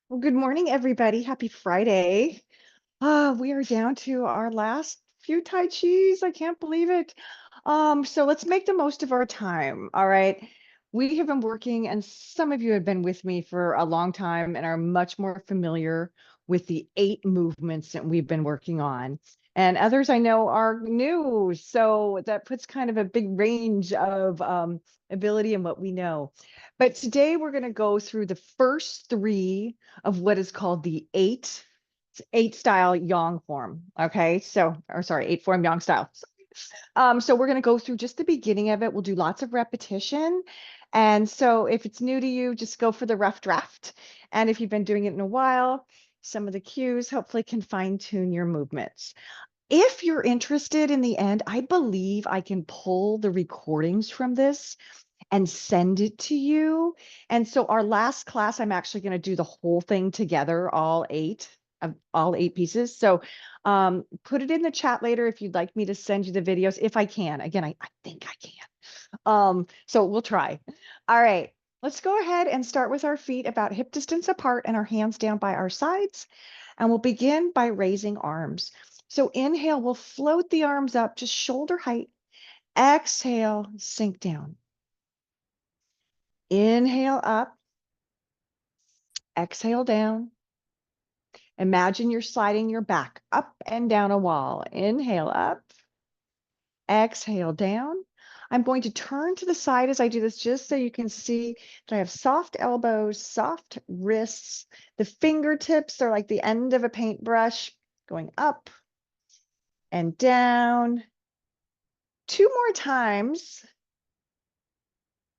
Well, good morning, everybody. Happy Friday. We are down to our last few Tai Chis. I can't believe it. So let's make the most of our time. All right. We have been working, and some of you have been with me for a long time and are much more familiar with the 8 movements that we've been working on. And others I know are new. So that puts kind of a big range of ability in what we know. But today we're going to go through the first 3 of what is called the eight style yang form. Okay. So, or sorry, 8 form yang style. So we're going to go through just the beginning of it. We'll do lots of repetition. And so if it's new to you, just go for the rough draft. And if you've been doing it in a while, some of the cues hopefully can fine tune your movements. If you're interested in the end, I believe I can pull the recordings from this and send it to you. And so our last class, I'm actually going to do the whole thing together, all 8 pieces. So put it in the chat later if you'd like me to send you the videos, if I can. Again, I think I can. So we'll try. All right, let's go ahead and start with our feet about hip distance apart and our hands down by our sides. And we'll begin by raising arms. So inhale, we'll float the arms up to shoulder height. Exhale, sink down. Inhale up, exhale down. Imagine you're sliding your back up and down a wall. Inhale up, exhale down. I'm going to turn to the side as I do this just so you can see that I have soft elbows, soft wrists. The fingertips are like the end of a paintbrush going up and down. 2 more times.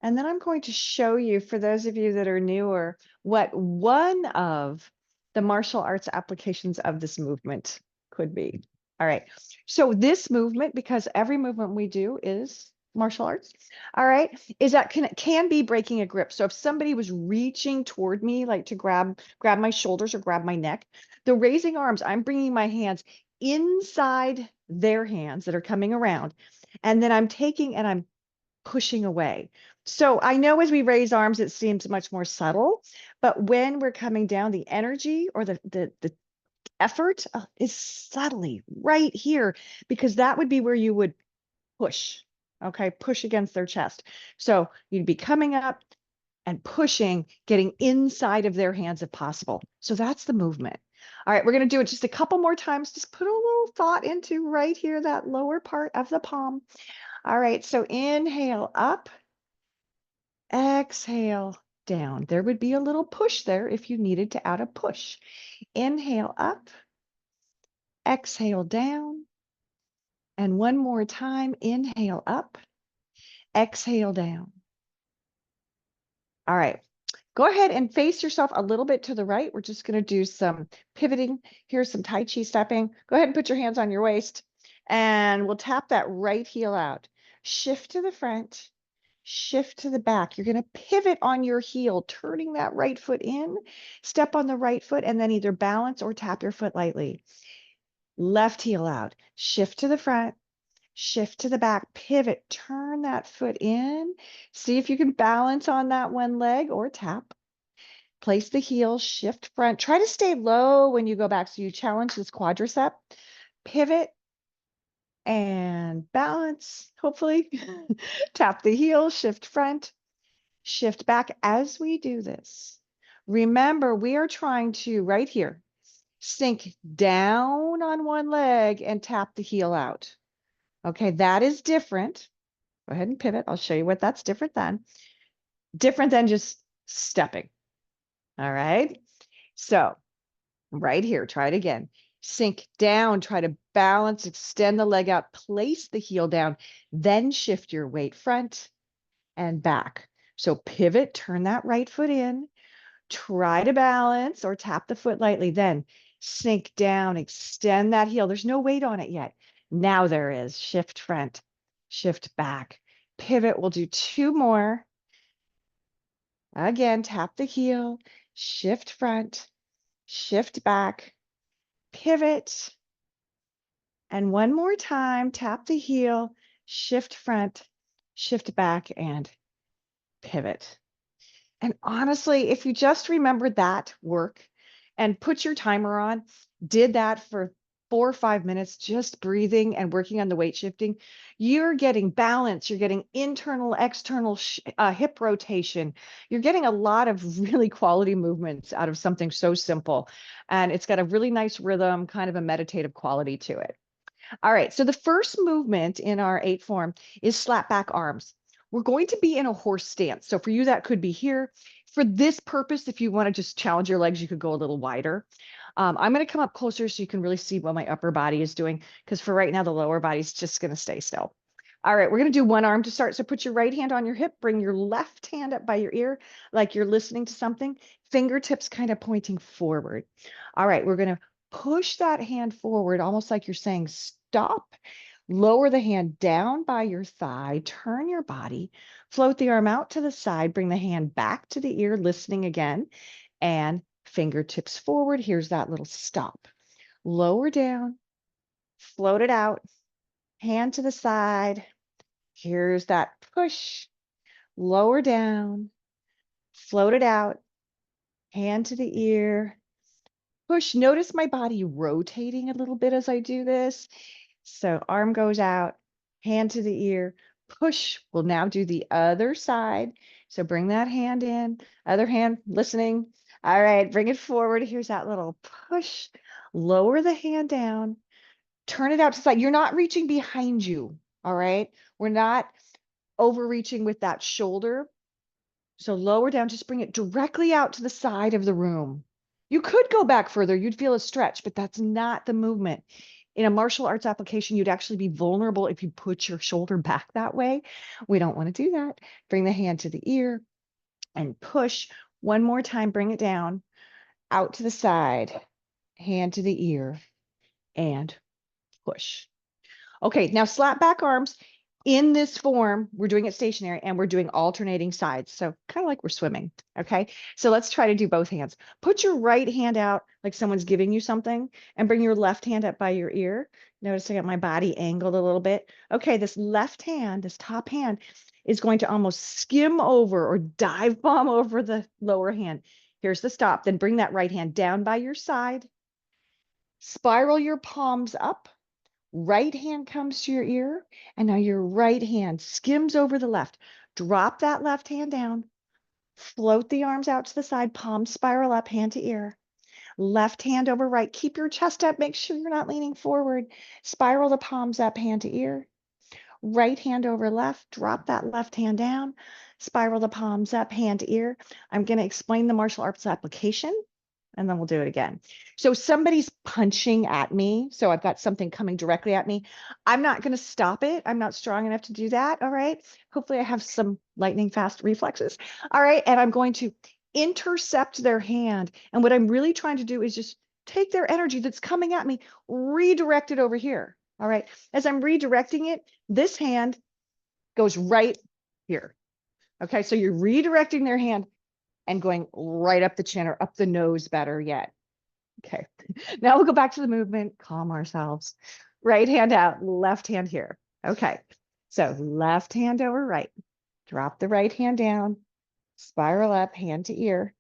And then I'm going to show you, for those of you that are newer, what one of the martial arts applications of this movement could be. All right. So this movement, because every movement we do is martial arts, all right, is that can be breaking a grip. So if somebody was reaching toward me, like to grab my shoulders or grab my neck, the raising arms, I'm bringing my hands inside their hands that are coming around, and then I'm taking and I'm pushing away. So I know as we raise arms, it seems much more subtle, but when we're coming down, the energy or the effort is subtly right here, because that would be where you would push. Okay, push against their chest. So you'd be coming up and pushing, getting inside of their hands if possible. So that's the movement. All right, we're going to do it just a couple more times. Just put a little thought into right here, that lower part of the palm. All right, so inhale up, exhale down. There would be a little push there if you needed to add a push. Inhale up, exhale down. And one more time, inhale up, exhale down. All right, go ahead and face yourself a little bit to the right. We're just going to do some pivoting. Here's some Tai Chi stepping. Go ahead and put your hands on your waist, and we'll tap that right heel out. Shift to the front, shift to the back. You're going to pivot on your heel, turning that right foot in, step on the right foot, and then either balance or tap your foot lightly. Left heel out, shift to the front, shift to the back, pivot, turn that foot in. See if you can balance on that one leg or tap. Place the heel, shift front. Try to stay low when you go back so you challenge this quadricep. Pivot and balance, hopefully. Tap the heel, shift front, shift back. As we do this, remember we are trying to, right here, sink down on one leg and tap the heel out. Okay, that is different. Go ahead and pivot. I'll show you what that's different than. Different than just stepping. All right. So right here, try it again. Sink down, try to balance, extend the leg out, place the heel down, then shift your weight front and back. So pivot, turn that right foot in, try to balance or tap the foot lightly, then sink down, extend that heel. There's no weight on it yet. Now there is. Shift front, shift back, pivot. We'll do 2 more. Again, tap the heel, shift front, shift back, pivot. And one more time, tap the heel, shift front, shift back, and pivot. And honestly, if you just remember that work, and put your timer on. Did that for 4 or 5 minutes, just breathing and working on the weight shifting. You're getting balance. You're getting internal, external hip rotation. You're getting a lot of really quality movements out of something so simple. And it's got a really nice rhythm, kind of a meditative quality to it. All right, so the first movement in our 8 form is slap back arms. We're going to be in a horse stance. So for you, that could be here. For this purpose, if you want to just challenge your legs, you could go a little wider. I'm going to come up closer so you can really see what my upper body is doing, because for right now, the lower body is just going to stay still. All right, we're going to do one arm to start. So put your right hand on your hip, bring your left hand up by your ear, like you're listening to something, fingertips kind of pointing forward. All right, we're going to push that hand forward, almost like you're saying stop. Lower the hand down by your thigh, turn your body, float the arm out to the side, bring the hand back to the ear, listening again, and fingertips forward. Here's that little stop. Lower down, float it out, hand to the side. Here's that push. Lower down, float it out, hand to the ear, push. Notice my body rotating a little bit as I do this. So arm goes out, hand to the ear, push. We'll now do the other side. So bring that hand in, other hand listening. All right, bring it forward. Here's that little push. Lower the hand down, turn it out to the side. You're not reaching behind you. All right. We're not overreaching with that shoulder. So lower down, just bring it directly out to the side of the room. You could go back further. You'd feel a stretch, but that's not the movement. In a martial arts application, you'd actually be vulnerable if you put your shoulder back that way. We don't want to do that. Bring the hand to the ear and push. One more time, bring it down, out to the side, hand to the ear, and push. Okay, now slap back arms. In this form, we're doing it stationary and we're doing alternating sides. So kind of like we're swimming. Okay, so let's try to do both hands. Put your right hand out like someone's giving you something and bring your left hand up by your ear. Notice I got my body angled a little bit. Okay, this left hand, this top hand is going to almost skim over or dive bomb over the lower hand. Here's the stop. Then bring that right hand down by your side. Spiral your palms up. Right hand comes to your ear, and now your right hand skims over the left. Drop that left hand down, float the arms out to the side, palms spiral up, hand to ear. Left hand over right. Keep your chest up. Make sure you're not leaning forward. Spiral the palms up, hand to ear. Right hand over left. Drop that left hand down. Spiral the palms up, hand to ear. I'm going to explain the martial arts application, and then we'll do it again. So somebody's punching at me. So I've got something coming directly at me. I'm not going to stop it. I'm not strong enough to do that. All right. Hopefully I have some lightning fast reflexes. All right. And I'm going to intercept their hand. And what I'm really trying to do is just take their energy that's coming at me, redirect it over here. All right. As I'm redirecting it, this hand goes right here. Okay. So you're redirecting their hand and going right up the chin or up the nose, better yet. Okay, now we'll go back to the movement, calm ourselves. Right hand out, left hand here. Okay, so left hand over right. Drop the right hand down, spiral up, hand to ear.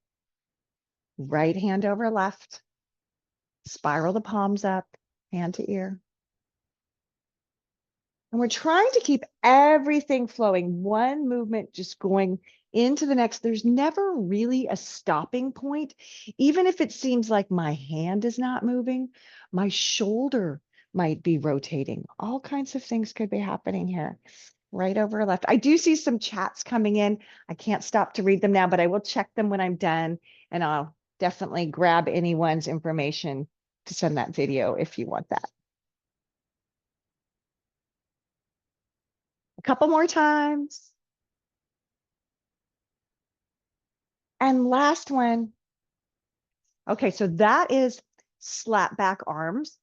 Right hand over left. Spiral the palms up, hand to ear. And we're trying to keep everything flowing, one movement just going into the next. There's never really a stopping point. Even if it seems like my hand is not moving, my shoulder might be rotating. All kinds of things could be happening here. Right over left. I do see some chats coming in. I can't stop to read them now, but I will check them when I'm done, and I'll definitely grab anyone's information to send that video if you want that. A couple more times. And last one. Okay, so that is slap back arms.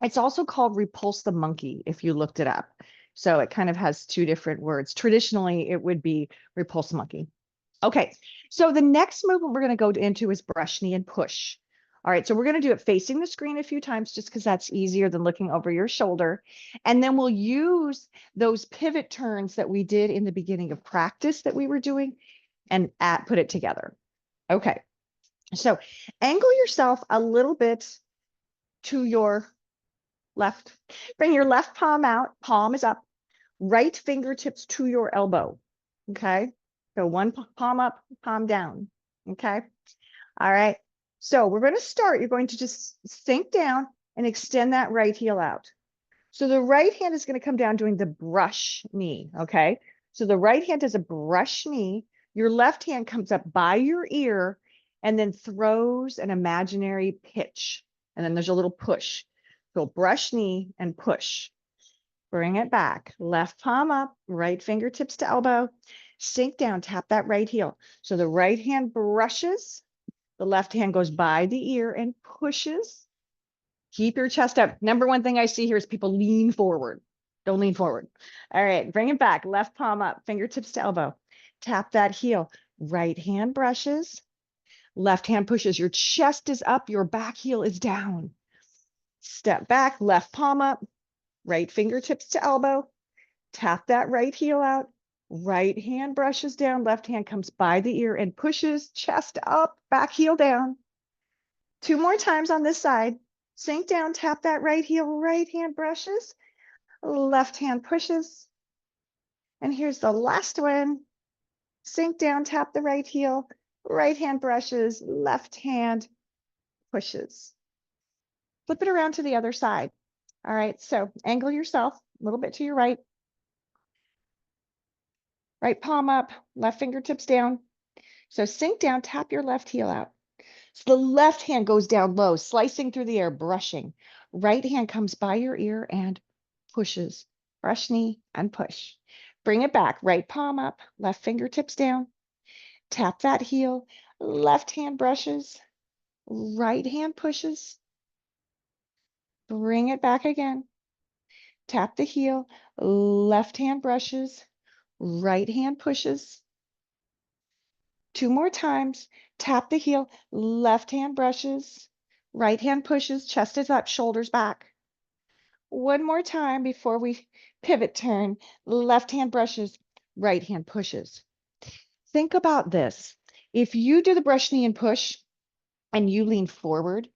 It's also called repulse the monkey if you looked it up. So it kind of has two different words. Traditionally, it would be repulse monkey. Okay, so the next movement we're going to go into is brush knee and push. All right, so we're going to do it facing the screen a few times just because that's easier than looking over your shoulder. And then we'll use those pivot turns that we did in the beginning of practice that we were doing and put it together. Okay, So angle yourself a little bit to your left. Bring your left palm out, palm is up, right fingertips to your elbow. Okay. So one palm up, palm down. Okay. All right. So we're going to start. You're going to just sink down and extend that right heel out. So the right hand is going to come down doing the brush knee. Okay. So the right hand does a brush knee. Your left hand comes up by your ear and then throws an imaginary pitch. And then there's a little push. So brush knee and push. Bring it back. Left palm up, right fingertips to elbow. Sink down, tap that right heel. So the right hand brushes, the left hand goes by the ear and pushes. Keep your chest up. Number one thing I see here is people lean forward. Don't lean forward. All right, bring it back. Left palm up, fingertips to elbow. Tap that heel. Right hand brushes, left hand pushes. Your chest is up, your back heel is down. Step back, left palm up, right fingertips to elbow. Tap that right heel out. Right hand brushes down, left hand comes by the ear and pushes, chest up, back heel down. 2 more times on this side. Sink down, tap that right heel, right hand brushes, left hand pushes. And here's the last one. Sink down, tap the right heel, right hand brushes, left hand pushes. Flip it around to the other side. All right, so angle yourself a little bit to your right. Right palm up, left fingertips down. So sink down, tap your left heel out. So the left hand goes down low, slicing through the air, brushing. Right hand comes by your ear and pushes. Brush knee and push. Bring it back. Right palm up, left fingertips down. Tap that heel. Left hand brushes. Right hand pushes. Bring it back again. Tap the heel. Left hand brushes. Right hand pushes. 2 more times. Tap the heel. Left hand brushes. Right hand pushes. Chest is up, shoulders back. 1 more time before we pivot turn. Left hand brushes. Right hand pushes. Think about this. If you do the brush knee and push and you lean forward,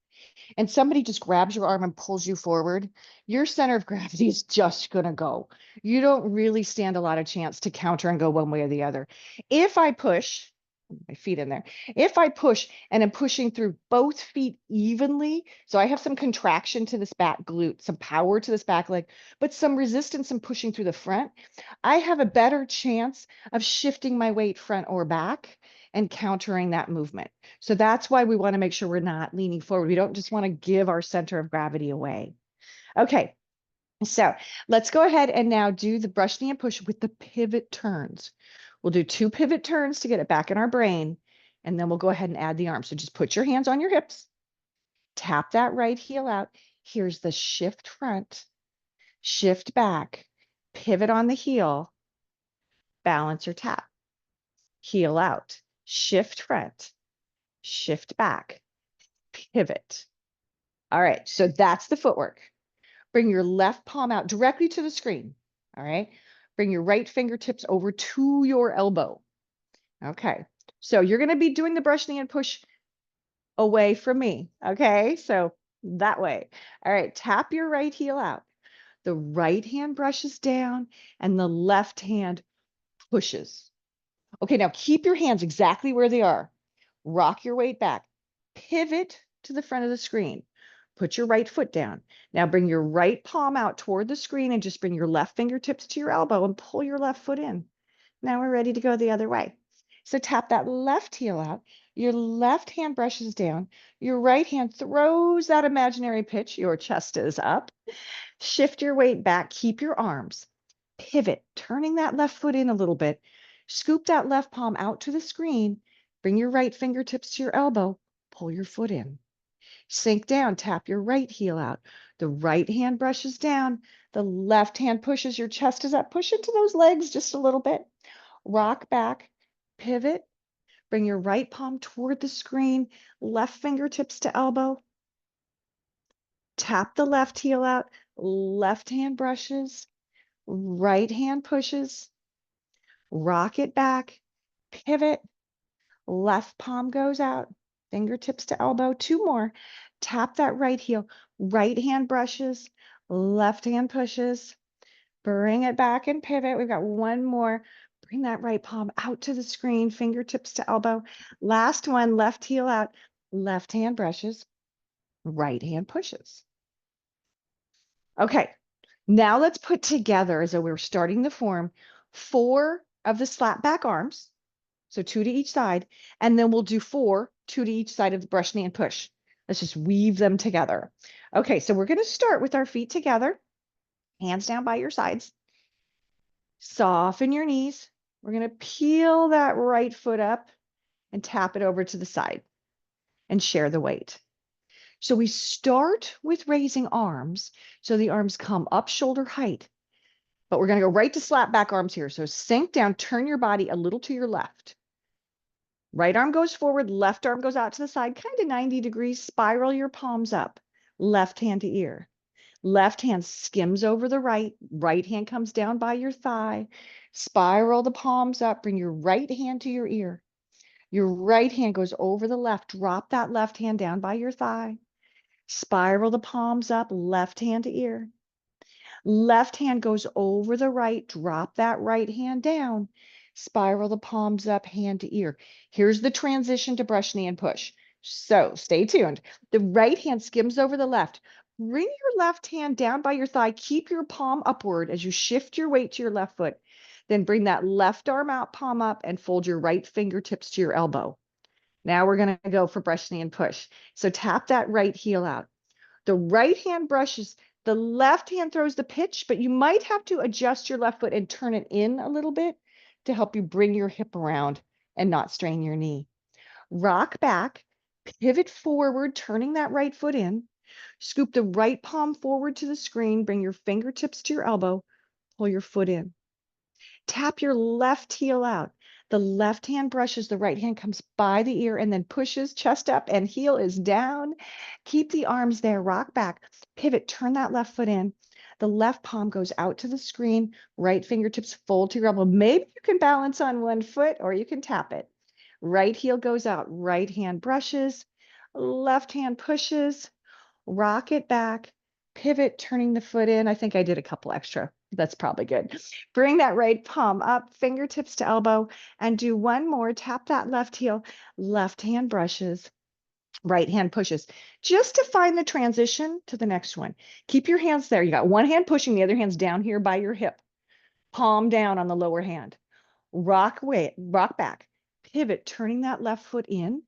and somebody just grabs your arm and pulls you forward, your center of gravity is just going to go. You don't really stand a lot of chance to counter and go one way or the other. If I push, my feet in there, if I push and I'm pushing through both feet evenly, so I have some contraction to this back glute, some power to this back leg, but some resistance in pushing through the front, I have a better chance of shifting my weight front or back and countering that movement. So that's why we want to make sure we're not leaning forward. We don't just want to give our center of gravity away. Okay, so let's go ahead and now do the brush knee and push with the pivot turns. We'll do 2 pivot turns to get it back in our brain, and then we'll go ahead and add the arm. So just put your hands on your hips, tap that right heel out. Here's the shift front, shift back, pivot on the heel, balance or tap, heel out, shift front, shift back, pivot. All right, so that's the footwork. Bring your left palm out directly to the screen. All right, bring your right fingertips over to your elbow. Okay, so you're going to be doing the brush knee and push away from me. Okay, so that way. All right, tap your right heel out. The right hand brushes down and the left hand pushes. Okay, now keep your hands exactly where they are. Rock your weight back. Pivot to the front of the screen. Put your right foot down. Now bring your right palm out toward the screen and just bring your left fingertips to your elbow and pull your left foot in. Now we're ready to go the other way. So tap that left heel out. Your left hand brushes down. Your right hand throws that imaginary pitch. Your chest is up. Shift your weight back. Keep your arms. Pivot, turning that left foot in a little bit. Scoop that left palm out to the screen. Bring your right fingertips to your elbow. Pull your foot in. Sink down, tap your right heel out. The right hand brushes down. The left hand pushes, your chest is up. Push into those legs just a little bit. Rock back, pivot. Bring your right palm toward the screen. Left fingertips to elbow. Tap the left heel out. Left hand brushes. Right hand pushes. Rock it back. Pivot. Left palm goes out. fingertips to elbow. 2 more. Tap that right heel. Right hand brushes, left hand pushes. Bring it back and pivot. We've got 1 more. Bring that right palm out to the screen, fingertips to elbow. Last one, left heel out, left hand brushes, right hand pushes. Okay, now let's put together, as though we're starting the form, 4 of the slap back arms. So 2 to each side, and then we'll do 4, 2 to each side of the brush, knee, and push. Let's just weave them together. Okay, so we're going to start with our feet together, hands down by your sides. Soften your knees. We're going to peel that right foot up and tap it over to the side and share the weight. So we start with raising arms. So the arms come up shoulder height, but we're going to go right to slap back arms here. So sink down, turn your body a little to your left. Right arm goes forward, left arm goes out to the side, kind of 90 degrees. Spiral your palms up, left hand to ear. Left hand skims over the right. Right hand comes down by your thigh. Spiral the palms up. Bring your right hand to your ear. Your right hand goes over the left. Drop that left hand down by your thigh. Spiral the palms up. Left hand to ear. Left hand goes over the right. Drop that right hand down. Spiral the palms up, hand to ear. Here's the transition to brush, knee, and push. So stay tuned. The right hand skims over the left. Bring your left hand down by your thigh. Keep your palm upward as you shift your weight to your left foot. Then bring that left arm out, palm up, and fold your right fingertips to your elbow. Now we're going to go for brush, knee, and push. So tap that right heel out. The right hand brushes, the left hand throws the pitch, but you might have to adjust your left foot and turn it in a little bit to help you bring your hip around and not strain your knee. Rock back, pivot forward, turning that right foot in. Scoop the right palm forward to the screen, bring your fingertips to your elbow, pull your foot in. Tap your left heel out. The left hand brushes, the right hand comes by the ear and then pushes chest up and heel is down. Keep the arms there, rock back, pivot, turn that left foot in. The left palm goes out to the screen, right fingertips fold to your elbow. Maybe you can balance on one foot or you can tap it. Right heel goes out, right hand brushes, left hand pushes, rock it back, pivot, turning the foot in. I think I did a couple extra. That's probably good. Bring that right palm up, fingertips to elbow, and do 1 more. Tap that left heel, left hand brushes, right hand pushes, just to find the transition to the next one. Keep your hands there. You got one hand pushing, the other hand's down here by your hip. Palm down on the lower hand. Rock back, pivot, turning that left foot in.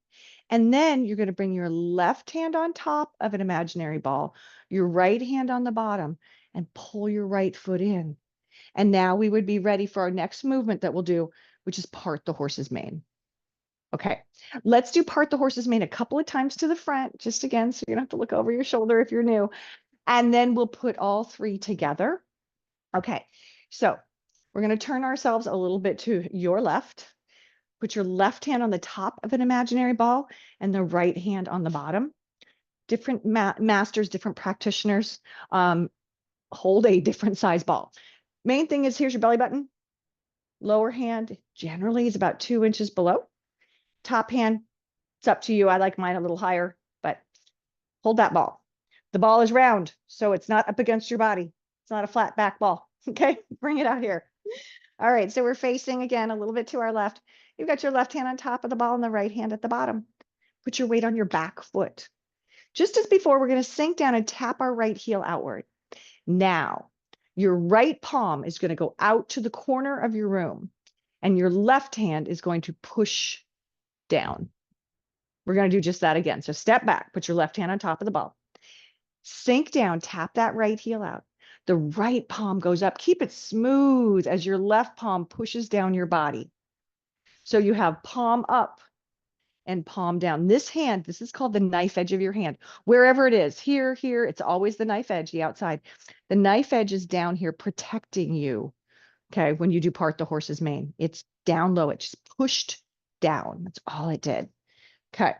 And then you're going to bring your left hand on top of an imaginary ball, your right hand on the bottom, and pull your right foot in. And now we would be ready for our next movement that we'll do, which is part the horse's mane. Okay, let's do part the horse's mane a couple of times to the front, just again, so you don't have to look over your shoulder if you're new. And then we'll put all 3 together. Okay, so we're going to turn ourselves a little bit to your left. Put your left hand on the top of an imaginary ball and the right hand on the bottom. Different masters, different practitioners hold a different size ball. Main thing is here's your belly button. Lower hand generally is about 2 inches below. Top hand, it's up to you. I like mine a little higher, but hold that ball. The ball is round, so it's not up against your body. It's not a flat back ball. Okay, bring it out here. All right, so we're facing again a little bit to our left. You've got your left hand on top of the ball and the right hand at the bottom. Put your weight on your back foot. Just as before, we're going to sink down and tap our right heel outward. Now, your right palm is going to go out to the corner of your room, and your left hand is going to push down. We're going to do just that again. So step back, put your left hand on top of the ball. Sink down, tap that right heel out. The right palm goes up. Keep it smooth as your left palm pushes down your body. So you have palm up and palm down. This hand, this is called the knife edge of your hand. Wherever it is, here, it's always the knife edge, the outside. The knife edge is down here protecting you, okay, when you do part the horse's mane. It's down low. It just pushed down. That's all it did. Okay.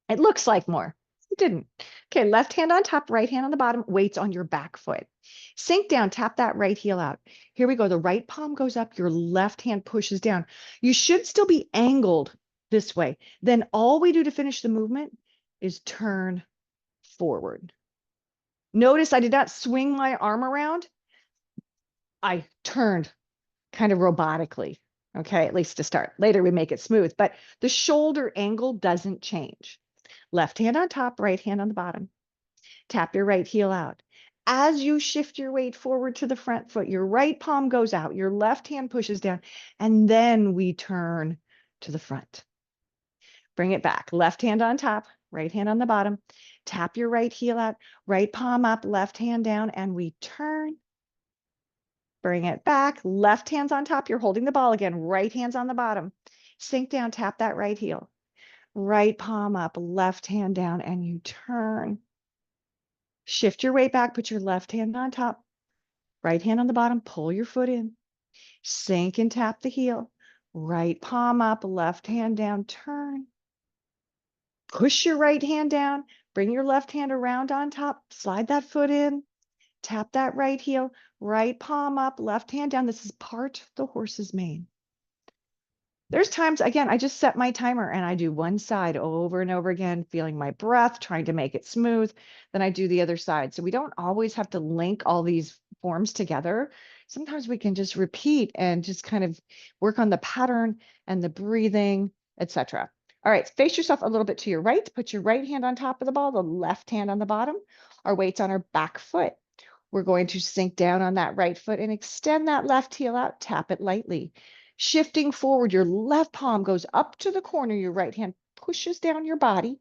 It looks like more. It didn't. Okay, left hand on top, right hand on the bottom, weights on your back foot. Sink down, tap that right heel out. Here we go. The right palm goes up, your left hand pushes down. You should still be angled this way. Then all we do to finish the movement is turn forward. Notice I did not swing my arm around. I turned kind of robotically, okay, at least to start. Later we make it smooth, but the shoulder angle doesn't change. Left hand on top, right hand on the bottom. Tap your right heel out. As you shift your weight forward to the front foot, your right palm goes out, your left hand pushes down, and then we turn to the front. Bring it back. Left hand on top, right hand on the bottom. Tap your right heel out, right palm up, left hand down, and we turn. Bring it back. Left hand's on top. You're holding the ball again. Right hand's on the bottom. Sink down, tap that right heel. Right palm up, left hand down, and you turn. Shift your weight back, put your left hand on top, right hand on the bottom, pull your foot in. Sink and tap the heel. Right palm up, left hand down, turn. Push your right hand down, bring your left hand around on top, slide that foot in, tap that right heel, right palm up, left hand down. This is part the horse's mane. There's times, again, I just set my timer and I do one side over and over again, feeling my breath, trying to make it smooth. Then I do the other side. So we don't always have to link all these forms together. Sometimes we can just repeat and just kind of work on the pattern and the breathing, etc. All right, face yourself a little bit to your right. Put your right hand on top of the ball, the left hand on the bottom. Our weight's on our back foot. We're going to sink down on that right foot and extend that left heel out, tap it lightly. Shifting forward, your left palm goes up to the corner, your right hand pushes down your body.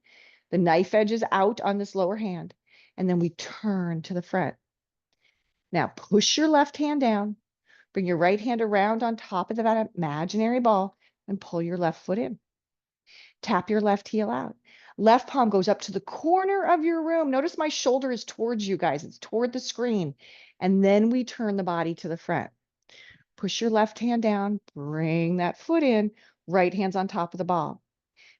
The knife edge is out on this lower hand. And then we turn to the front. Now push your left hand down, bring your right hand around on top of that imaginary ball and pull your left foot in. Tap your left heel out. Left palm goes up to the corner of your room. Notice my shoulder is towards you guys. It's toward the screen. And then we turn the body to the front. Push your left hand down, bring that foot in, right hand's on top of the ball.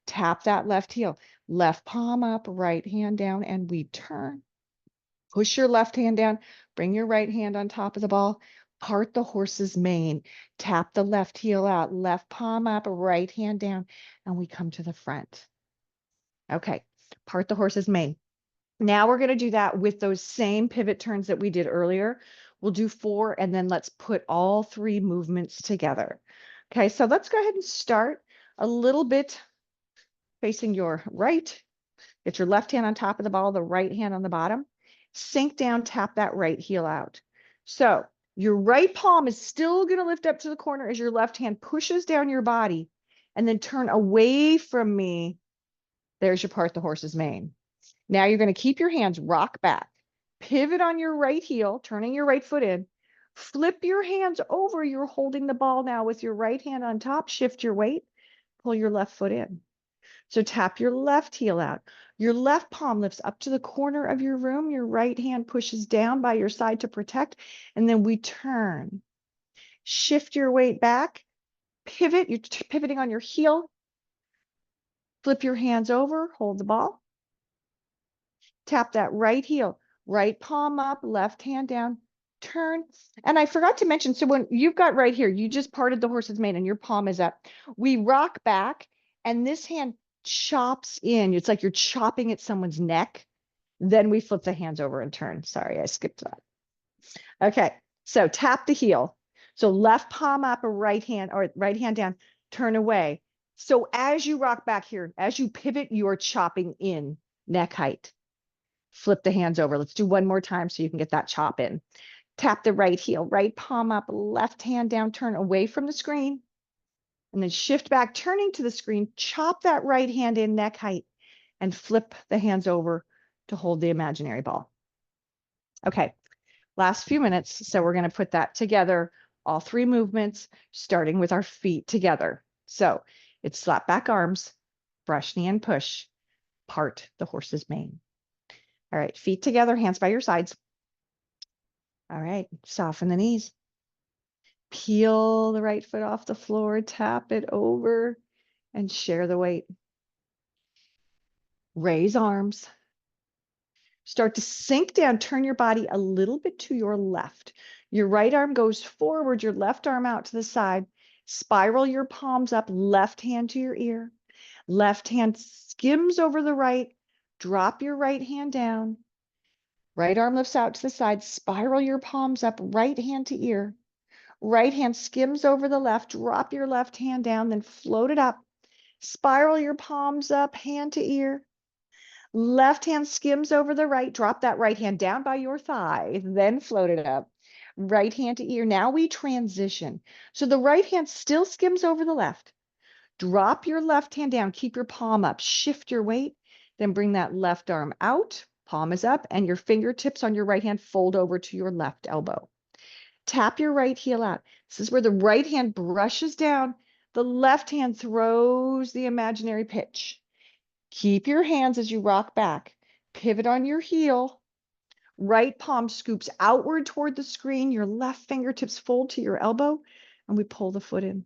Tap that left heel, left palm up, right hand down, and we turn. Push your left hand down, bring your right hand on top of the ball, part the horse's mane, tap the left heel out, left palm up, right hand down, and we come to the front. Okay, part the horse's mane. Now we're going to do that with those same pivot turns that we did earlier. We'll do 4, and then let's put all 3 movements together. Okay, so let's go ahead and start a little bit facing your right. Get your left hand on top of the ball, the right hand on the bottom. Sink down, tap that right heel out. So your right palm is still going to lift up to the corner as your left hand pushes down your body, and then turn away from me. There's your part the horse's mane. Now you're going to keep your hands rock back, pivot on your right heel, turning your right foot in, flip your hands over. You're holding the ball now with your right hand on top, shift your weight, pull your left foot in. So tap your left heel out. Your left palm lifts up to the corner of your room. Your right hand pushes down by your side to protect. And then we turn. Shift your weight back, pivot. You're pivoting on your heel. Flip your hands over, hold the ball. Tap that right heel, right palm up, left hand down, turn. And I forgot to mention, so when you've got right here, you just parted the horse's mane and your palm is up. We rock back and this hand chops in. It's like you're chopping at someone's neck. Then we flip the hands over and turn. Sorry, I skipped that. Okay, so tap the heel. So left palm up, or right hand down, turn away. So as you rock back here, as you pivot, you're chopping in neck height. Flip the hands over. Let's do one more time so you can get that chop in. Tap the right heel, right palm up, left hand down, turn away from the screen, and then shift back, turning to the screen, chop that right hand in neck height, and flip the hands over to hold the imaginary ball. Okay, last few minutes. So we're going to put that together, all 3 movements, starting with our feet together. So it's slap back arms, brush knee and push, part the horse's mane. All right, feet together, hands by your sides. All right, soften the knees. Peel the right foot off the floor, tap it over, and share the weight. Raise arms. Start to sink down, turn your body a little bit to your left. Your right arm goes forward, your left arm out to the side. Spiral your palms up, left hand to your ear. Left hand skims over the right. Drop your right hand down. Right arm lifts out to the side. Spiral your palms up, right hand to ear. Right hand skims over the left. Drop your left hand down, then float it up. Spiral your palms up, hand to ear. Left hand skims over the right. Drop that right hand down by your thigh, then float it up. Right hand to ear. Now we transition. So the right hand still skims over the left. Drop your left hand down. Keep your palm up. Shift your weight. Then bring that left arm out. Palm is up, and your fingertips on your right hand fold over to your left elbow. Tap your right heel out. This is where the right hand brushes down. The left hand throws the imaginary pitch. Keep your hands as you rock back. Pivot on your heel. Right palm scoops outward toward the screen. Your left fingertips fold to your elbow, and we pull the foot in.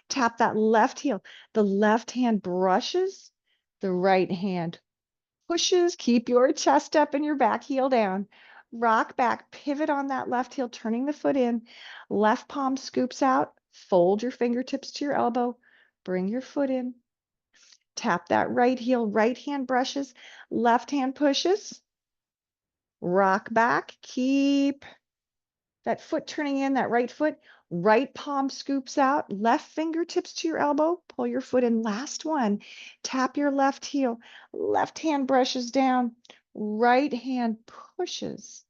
Tap that left heel. The left hand brushes. The right hand pushes. Keep your chest up and your back heel down. Rock back, pivot on that left heel, turning the foot in. Left palm scoops out. Fold your fingertips to your elbow. Bring your foot in. Tap that right heel. Right hand brushes. Left hand pushes. Rock back. Keep that foot turning in, that right foot. Right palm scoops out. Left fingertips to your elbow. Pull your foot in. Last one. Tap your left heel. Left hand brushes down. Right hand pushes.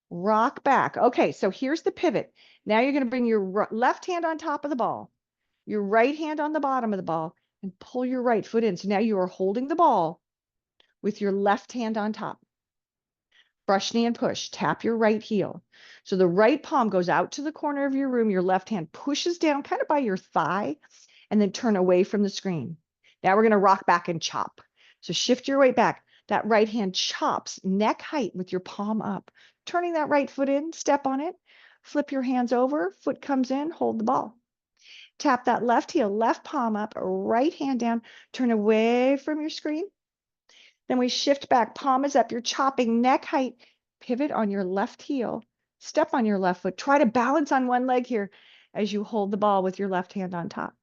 Rock back. Okay, so here's the pivot. Now you're going to bring your left hand on top of the ball, your right hand on the bottom of the ball, and pull your right foot in. So now you are holding the ball with your left hand on top. Brush knee and push. Tap your right heel. So the right palm goes out to the corner of your room. Your left hand pushes down kind of by your thigh and then turn away from the screen. Now we're going to rock back and chop. So shift your weight back. That right hand chops neck height with your palm up. Turning that right foot in, step on it. Flip your hands over. Foot comes in. Hold the ball. Tap that left heel, left palm up, right hand down. Turn away from your screen. Then we shift back, palm is up, you're chopping neck height, pivot on your left heel, step on your left foot, try to balance on one leg here as you hold the ball with your left hand on top.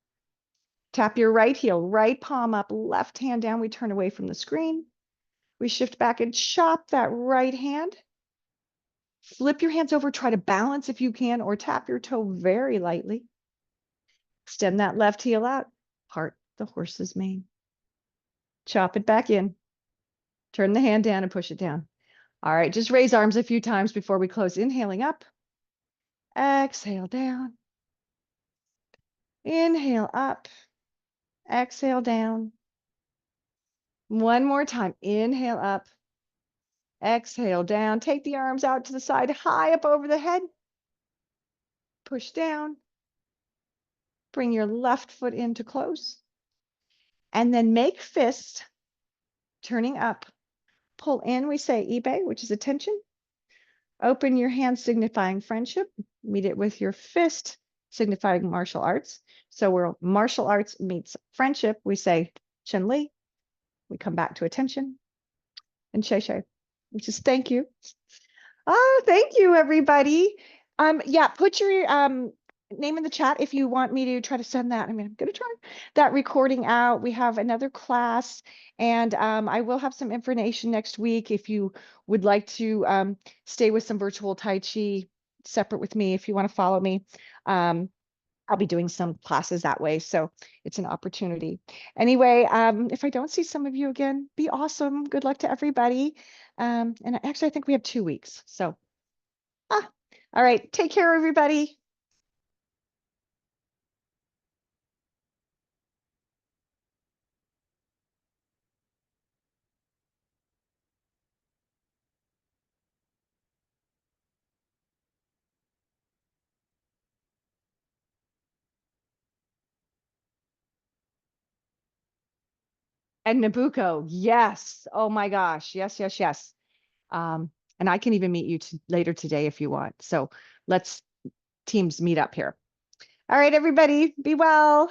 Tap your right heel, right palm up, left hand down, we turn away from the screen. We shift back and chop that right hand. Flip your hands over, try to balance if you can, or tap your toe very lightly. Extend that left heel out, part the horse's mane. Chop it back in. Turn the hand down and push it down. All right, just raise arms a few times before we close. Inhaling up. Exhale down. Inhale up. Exhale down. One more time. Inhale up. Exhale down. Take the arms out to the side, high up over the head. Push down. Bring your left foot in to close. And then make fists, turning up. Pull in, we say ibe, which is attention. Open your hand, signifying friendship. Meet it with your fist, signifying martial arts. So we're martial arts meets friendship. We say Chen Li. We come back to attention. And Shay Shay, which is thank you. Oh, thank you, everybody. Yeah, put your name in the chat if you want me to try to send that. I mean, I'm going to try that recording out. We have another class, and I will have some information next week if you would like to stay with some virtual Tai Chi separate with me. If you want to follow me, I'll be doing some classes that way. So it's an opportunity. Anyway, if I don't see some of you again, be awesome. Good luck to everybody. And actually, I think we have 2 weeks. So, all right. Take care, everybody. And Nabucco, yes. Oh my gosh. Yes, yes, yes. And I can even meet you later today if you want. So let's teams meet up here. All right, everybody, be well.